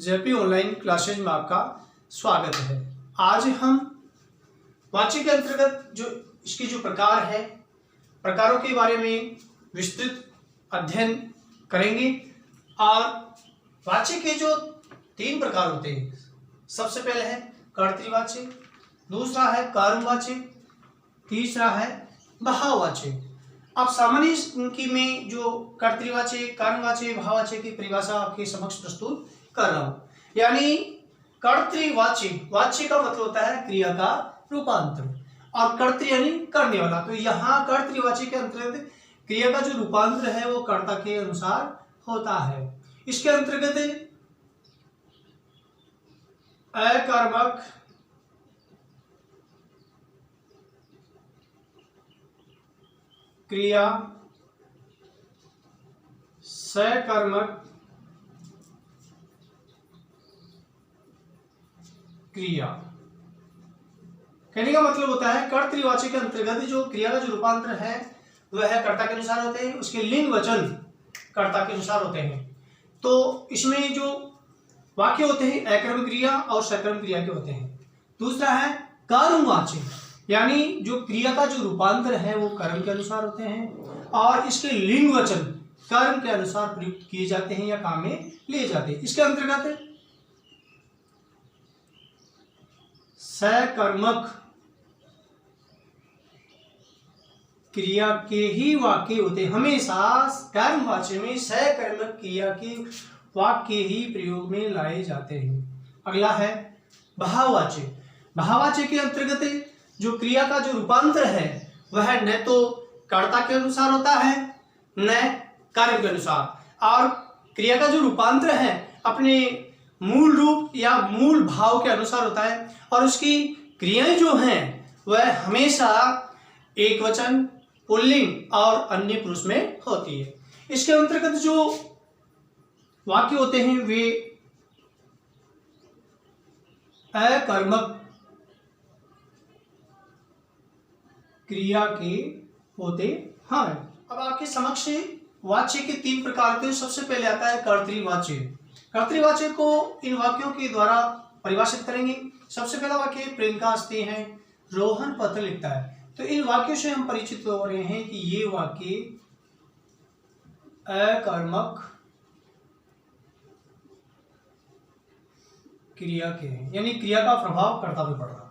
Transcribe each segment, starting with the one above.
JP online classes में आपका स्वागत है। आज हम वाच्य के अंतर्गत जो इसकी जो प्रकार है, प्रकारों के बारे में विस्तृत अध्ययन करेंगे। और वाच्य के जो 3 प्रकार होते हैं, सबसे पहले है कर्तृवाच्य, दूसरा है कर्मवाच्य, तीसरा है भाववाच्य। अब सामान्य इनकी में जो कर्तृवाच्य, कर्मवाच्य, भाववाच्य की परिभाषा आपके समक्ष प्रस्तुत कर रहा हूं। यानी कर्तृवाच्य, वाच्य का मतलब होता है क्रिया का रूपांतर, और कर्तृ यानी करने वाला। तो यहाँ कर्तृवाच्य के अंतर्गत क्रिया का जो रूपांतर है वो कर्ता के अनुसार होता है। इसके अंतर्गत अकर्मक क्रिया, सकर्मक क्रिया। कहने का मतलब होता है कर्तृवाच्य के अंतर्गत जो क्रिया का जो रूपांतर है वह कर्ता के अनुसार होते हैं, उसके लिंग वचन कर्ता के अनुसार होते हैं। तो इसमें जो वाक्य होते हैं अकर्मक क्रिया और सकर्मक क्रिया के होते हैं। दूसरा है कर्मवाच्य, यानी जो क्रिया का जो रूपांतर है वो कर्म के अनुसार होते हैं और इसके लिंग वचन कर्म के अनुसार प्रयुक्त किए जाते हैं या काम में लिए जाते हैं। इसके अंतर्गत सकर्मक क्रिया के ही वाक्य होते हैं। हमेशा कर्मवाच्य में सकर्मक क्रिया के वाक्य ही प्रयोग में लाए जाते हैं। अगला है भाववाच्य। भाववाच्य के अंतर्गत जो क्रिया का जो रूपांतर है वह न तो कर्ता के अनुसार होता है न कर्म के अनुसार, और क्रिया का जो रूपांतर है अपने मूल रूप या मूल भाव के अनुसार होता है, और उसकी क्रियाएं जो हैं वह हमेशा एक वचन, पुल्लिंग और अन्य पुरुष में होती है। इसके अंतर्गत जो वाक्य होते हैं वे अकर्मक क्रिया के होते हैं। अब आपके समक्ष वाच्य के 3 प्रकार के सबसे पहले आता है कर्तृवाच्य। कर्तृवाच्य को इन वाक्यों के द्वारा परिभाषित करेंगे। सबसे पहला वाक्य प्रियंका हंसती है, रोहन पत्र लिखता है। तो इन वाक्यों से हम परिचित हो रहे हैं कि ये वाक्य अकर्मक क्रिया के हैं, यानी क्रिया का प्रभाव कर्ता पे पड़ रहा।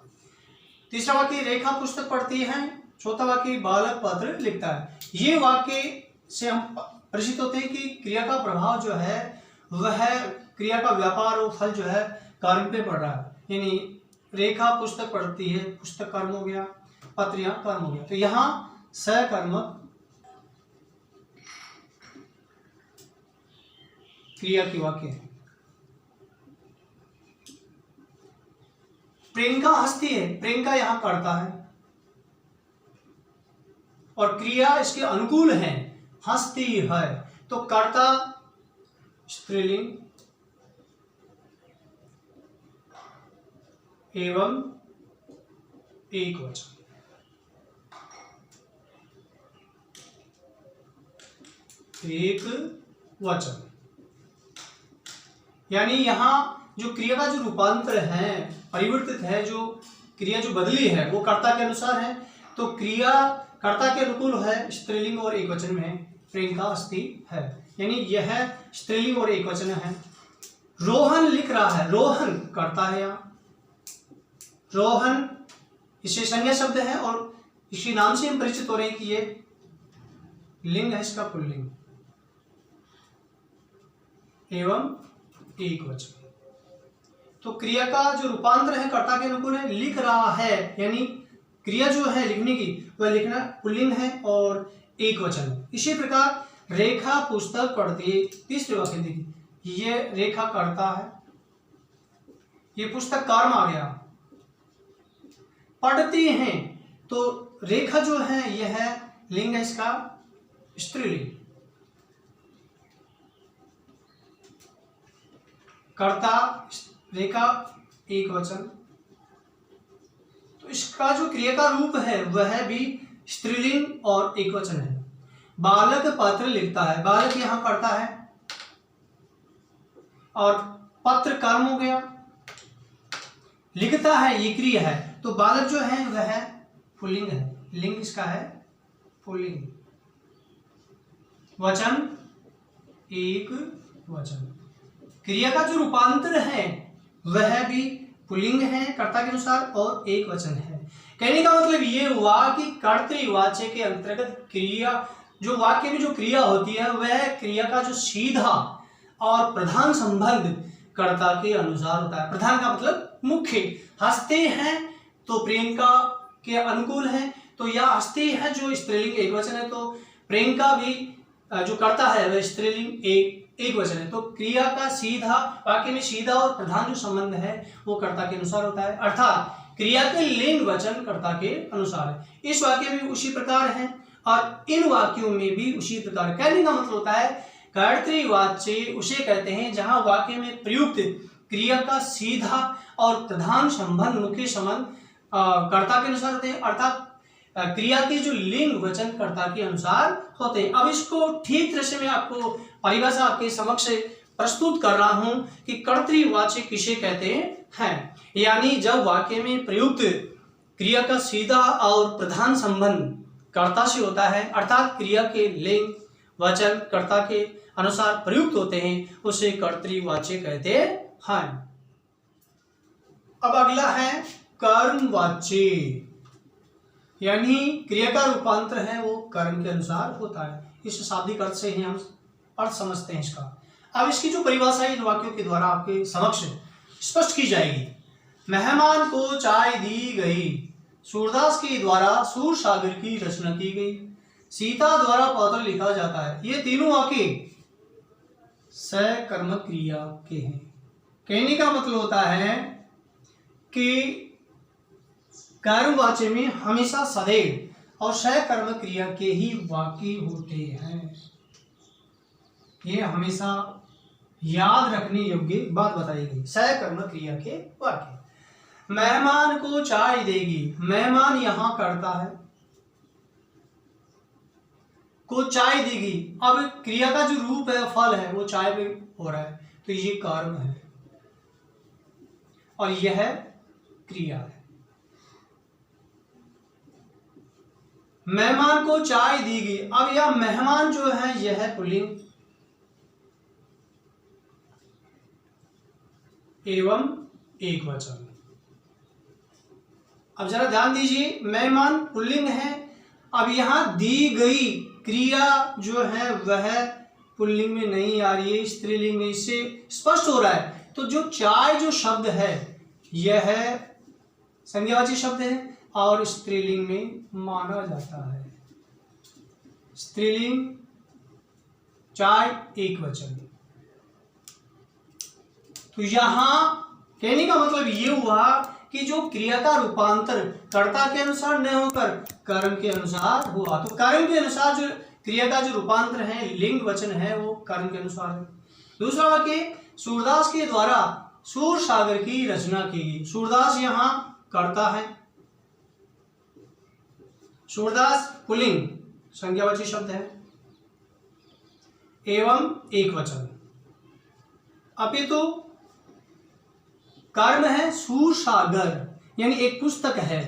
तीसरा वाक्य रेखा पुस्तक पढ़ती है, चौथा वाक्य बालक पत्र लिखता है। ये वाक्य से हम परिचित होते हैं कि क्रिया का प्रभाव जो है वह क्रिया का व्यापार और फल जो है कर्म पे पड़ रहा है। यानी रेखा पुस्तक पढ़ती है, पुस्तक कर्म हो गया, पत्र यहाँ कर्म हो गया। तो यहाँ सकर्मक क्रिया की वाक्य है। प्रियंका हंसती है, प्रियंका यहाँ करता है और क्रिया इसके अनुकूल है, हंसती है। तो कर्ता स्त्रीलिंग एवं एक वचन। एक वचन यानी यहां जो क्रिया का जो रूपांतर है, परिवर्तित है, जो क्रिया जो बदली है वो कर्ता के अनुसार है। तो क्रिया कर्ता के अनुकूल है, स्त्रीलिंग और एक वचन में है। प्रियंका हंसती है, यानी यह स्त्रीलिंग और एक वचन है। रोहन लिख रहा है, रोहन कर्ता है। यहाँ रोहन इससे संज्ञा शब्द है और इसी नाम से हम परिचित हो रहे हैं कि ये लिंग है, इसका पुल्लिंग एवं एक वचन। तो क्रिया का जो रूपांतर है कर्ता के अनुकूल है, लिख रहा है, यानी क्रिया जो है लिखने की वह लिखना पुल्लिंग है और एक वचन है। इसी प्रकार रेखा पुस्तक पढ़ती है, तीसरे वाक्य देखिए, ये रेखा करता है, ये पुस्तक कर्म आ गया। पढ़ती हैं, तो रेखा जो है यह लिंग है, इसका स्त्रीलिंग। कर्ता रेखा एक वचन। तो इसका जो क्रिया का रूप है वह भी स्त्रीलिंग और एक वचन है। बालक पत्र लिखता है, बालक यहां पढ़ता है और पत्र कर्म हो गया, लिखता है ये क्रिया है, तो बालक जो है वह पुल्लिंग है, लिंग इसका है पुल्लिंग, वचन एक वचन। क्रिया का जो रूपांतर है वह भी पुल्लिंग है कर्ता के अनुसार और एक वचन है। कहने का मतलब ये हुआ कि कर्तृवाच्य के अंतर्गत क्रिया, जो वाक्य में जो क्रिया होती है वह क्रिया का जो सीधा और प्रधान संबंध कर्ता के अनुसार होता है। प्रधान का मतलब मुख्य, हंसते हैं तो प्रियंका के अनुकूल है, तो यह हंसते हैं जो स्त्रीलिंग एक वचन है, तो प्रियंका भी जो कर्ता है वह स्त्रीलिंग एक वचन है। तो क्रिया का सीधा, वाक्य में सीधा और प्रधान जो संबंध है वो कर्ता के अनुसार होता है, अर्थात क्रिया के लिंग वचन कर्ता के अनुसार है। इस वाक्य में भी उसी प्रकार है और इन वाक्यों में भी उसी प्रकार। कहने का मतलब होता है कर्तृवाच्य उसे कहते हैं जहां वाक्य में प्रयुक्त क्रिया का सीधा और प्रधान संबंध, मुख्य संबंध कर्ता के अनुसार होते हैं, अर्थात क्रिया के जो लिंग वचन कर्ता के अनुसार होते हैं। अब इसको ठीक तरह से मैं आपको परिभाषा आपके समक्ष प्रस्तुत कर रहा हूं कि कर्तृवाच्य किसे कहते हैं। यानी जब वाक्य में प्रयुक्त क्रिया का सीधा और प्रधान संबंध कर्ता से होता है, अर्थात क्रिया के लिंग वचन कर्ता के अनुसार प्रयुक्त होते हैं, उसे कर्तृवाच्य कहते हैं। अब अगला है कर्मवाच्य, यानी क्रिया का रूपांतर है वो कर्म के अनुसार होता है। इस शाब्दिक अर्थ से ही हम अर्थ समझते हैं इसका। अब इसकी जो परिभाषा इन वाक्यों के द्वारा आपके समक्ष स्पष्ट की जाएगी। मेहमान को चाय दी गई, सूरदास के द्वारा सूरसागर की रचना की गई, सीता द्वारा पत्र लिखा जाता है। ये तीनों वाक्य सकर्म क्रिया के हैं। कहने का मतलब होता है कि कर्मवाच्य में हमेशा सदैव और सकर्म क्रिया के ही वाक्य होते हैं। ये हमेशा याद रखने योग्य बात बताई गई, सकर्म क्रिया के वाक्य। मेहमान को चाय देगी, मेहमान यहां करता है, को चाय देगी। अब क्रिया का जो रूप है, फल है, वो चाय पे हो रहा है, तो ये कर्म है और यह क्रिया है। मेहमान को चाय दी गई, अब यह मेहमान जो है यह है पुल्लिंग एवं एक वचन। अब जरा ध्यान दीजिए, मेहमान पुल्लिंग है, अब यहां दी गई क्रिया जो है वह पुल्लिंग में नहीं आ रही है, स्त्रीलिंग में, इससे स्पष्ट हो रहा है। तो जो चाय जो शब्द है यह संज्ञावाची शब्द है और स्त्रीलिंग में माना जाता है। स्त्रीलिंग चाय एक वचन। तो यहां कहने का मतलब ये हुआ कि जो क्रिया का रूपांतर कर्ता के अनुसार न होकर कर्म के अनुसार हुआ, तो कर्म के अनुसार जो क्रिया का जो रूपांतर है, लिंग वचन है, वो कर्म के अनुसार है। दूसरा वाक्य, सूरदास के द्वारा सूरसागर की रचना की गई। सूरदास यहां कर्ता है, सूरदास पुल्लिंग संज्ञावाची शब्द है एवं एक वचन। अपितु कर्म है सूरसागर, यानी एक पुस्तक है।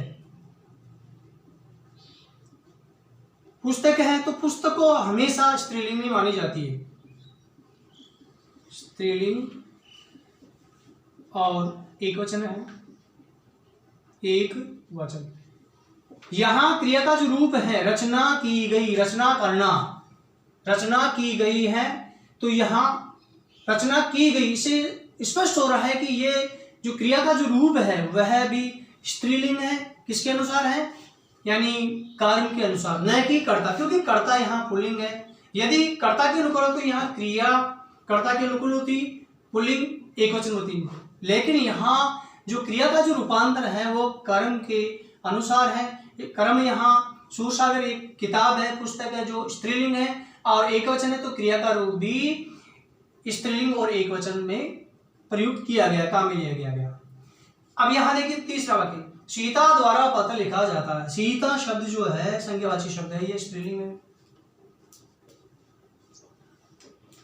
पुस्तक है तो पुस्तक को हमेशा स्त्रीलिंग में मानी जाती है, स्त्रीलिंग और एक वचन है, एक वचन। यहां क्रिया का जो रूप है, रचना की गई, रचना करना, रचना की गई है, तो यहां रचना की गई, इसे स्पष्ट हो रहा है कि ये जो क्रिया का जो रूप है वह भी स्त्रीलिंग है। किसके अनुसार है? यानी कर्म के अनुसार, न कि कर्ता, क्योंकि कर्ता यहाँ पुल्लिंग है। यदि कर्ता के अनुकूल हो तो यहाँ क्रिया कर्ता के अनुकूल होती, पुल्लिंग एक वचन होती। लेकिन यहाँ जो क्रिया का जो रूपांतर है वो कर्म के अनुसार है। कर्म यहाँ सूरसागर एक किताब है, पुस्तक है जो स्त्रीलिंग है और एक वचन है, तो क्रिया का रूप भी स्त्रीलिंग और एक वचन में प्रयुक्त किया गया, काम में लिया गया। अब यहाँ देखिए तीसरा वाक्य, सीता द्वारा पत्र लिखा जाता है। सीता शब्द जो है संज्ञावाची शब्द है, ये स्त्रीलिंग है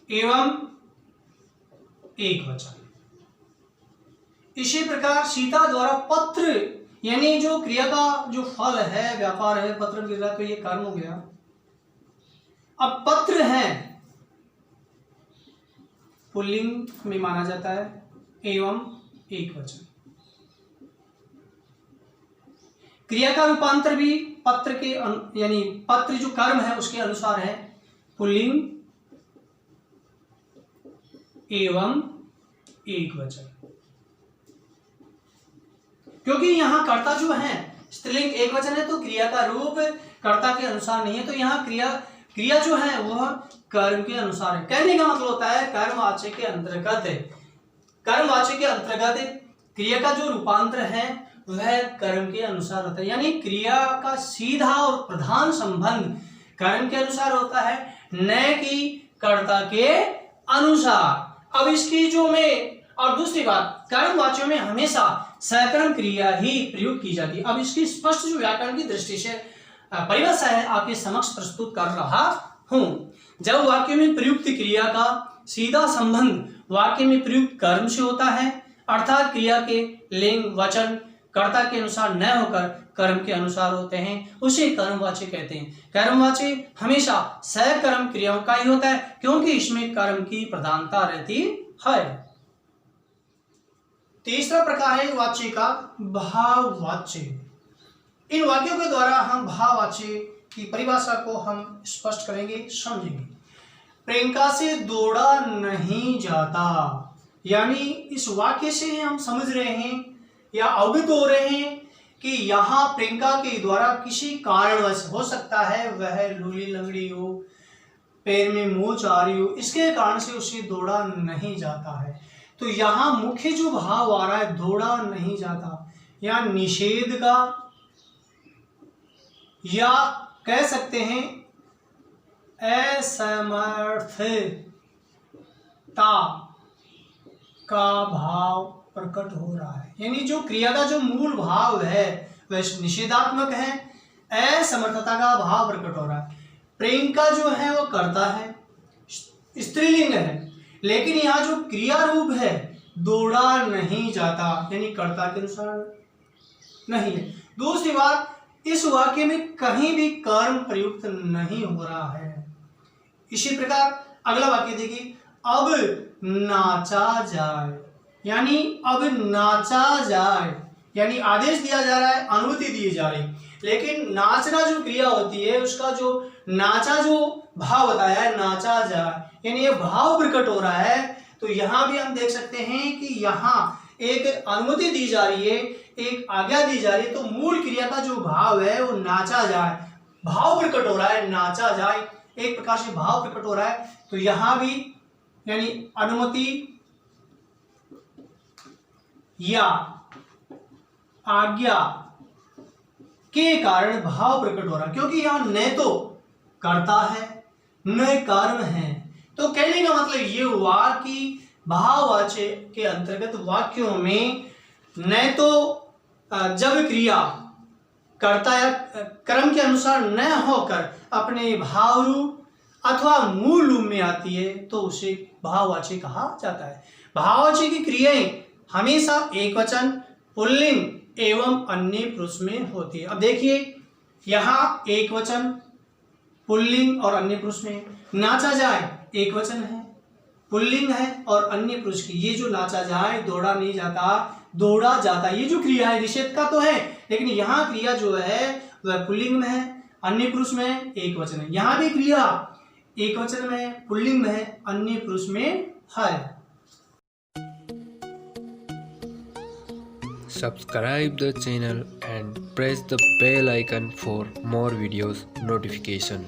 एवं एक वचन। इसी प्रकार सीता द्वारा पत्र, यानी जो क्रिया का जो फल है, व्यापार है, पत्र गिर रहा तो ये कर्म हो गया। अब पत्र है पुल्लिंग में माना जाता है एवं एक वचन। क्रिया का रूपांतर भी पत्र के यानी पत्र जो कर्म है उसके अनुसार है पुल्लिंग एवं एक वचन। क्योंकि यहां कर्ता जो है स्त्रीलिंग एक वचन है तो क्रिया का रूप कर्ता के अनुसार नहीं है, तो यहाँ क्रिया जो है वह कर्म के अनुसार है। कहने का मतलब होता है कर्मवाच्य के अंतर्गत क्रिया का जो रूपांतर है वह कर्म के अनुसार होता है, यानी क्रिया का सीधा और प्रधान संबंध कर्म के अनुसार होता है, न कि कर्ता के अनुसार। अब इसकी जो में और दूसरी बात, कर्मवाच्यों में हमेशा सकर्म क्रिया ही प्रयुक्त की जाती है। अब इसकी स्पष्ट जो व्याकरण की दृष्टि से परिभाषा है आपके समक्ष प्रस्तुत कर रहा हूं। जब वाक्य में प्रयुक्त क्रिया का सीधा संबंध वाक्य में प्रयुक्त कर्म से होता है, अर्थात क्रिया के लिंग वचन कर्ता के अनुसार न होकर कर्म के अनुसार होते हैं, उसे कर्मवाच्य कहते हैं। कर्मवाच्य हमेशा सकर्म क्रियाओं का ही होता है, क्योंकि इसमें कर्म की प्रधानता रहती है। तीसरा प्रकार है वाच्य का भाववाच्य। इन वाक्यों के द्वारा हम भाववाच्य की परिभाषा को हम स्पष्ट करेंगे, समझेंगे। प्रियंका से दौड़ा नहीं जाता, यानी इस वाक्य से हम समझ रहे हैं या अवगत हो रहे हैं कि यहाँ प्रियंका के द्वारा किसी कारणवश, हो सकता है वह लूली लंगड़ी हो, पैर में मोच आ रही हो, इसके कारण से उसे दौड़ा नहीं जाता है। तो यहाँ मुख्य जो भाव आ रहा है दौड़ा नहीं जाता, या निषेध का, या कह सकते हैं असमर्थता का भाव प्रकट हो रहा है, यानी जो क्रिया का जो मूल भाव है वह निषेधात्मक है, असमर्थता का भाव प्रकट हो रहा है। प्रियंका जो है वो कर्ता है, स्त्रीलिंग है, लेकिन यहाँ जो क्रिया रूप है दौड़ा नहीं जाता, यानी कर्ता के अनुसार नहीं है। दूसरी बात, इस वाक्य में कहीं भी कर्म प्रयुक्त नहीं हो रहा है। इसी प्रकार अगला वाक्य देखिए, अब नाचा जाए, यानी अब नाचा जाए, यानी आदेश दिया जा रहा है, अनुमति दी जा रही, लेकिन नाचना जो क्रिया होती है उसका जो नाचा जो भाव बताया है नाचा जाए, यानी ये भाव प्रकट हो रहा है। तो यहाँ भी हम देख सकते हैं कि यहाँ एक अनुमति दी जा रही है, एक आज्ञा दी जा रही है, तो मूल क्रिया का जो भाव है वो नाचा जाए, भाव प्रकट हो रहा है, नाचा जाए, एक प्रकार से भाव प्रकट हो रहा है। तो यहाँ भी यानी अनुमति या आज्ञा के कारण भाव प्रकट हो रहा है, क्योंकि यहाँ न तो कर्ता है न कर्म है। तो कहने का मतलब ये हुआ कि भाववाच्य के अंतर्गत वाक्यों में न तो जब क्रिया कर्ता या कर्म के अनुसार न होकर अपने भाव रूप अथवा मूल रूप में आती है तो उसे भाववाच्य कहा जाता है। भाववाच्य की क्रियाएं हमेशा एक वचन, पुल्लिंग एवं अन्य पुरुष में होती है। अब देखिए यहाँ एक वचन, पुल्लिंग और अन्य पुरुष में। नाचा जाए एक वचन है, पुल्लिंग है और अन्य पुरुष की, ये जो नाचा जाए, दौड़ा नहीं जाता, दौड़ा जाता, ये जो क्रिया है निषेध का तो है, लेकिन यहाँ क्रिया जो है वह पुल्लिंग में है, अन्य पुरुष में, एक वचन है। यहाँ भी क्रिया एक वचन में, पुल्लिंग में है, अन्य पुरुष में है। Subscribe the channel and press the bell icon for more videos notification.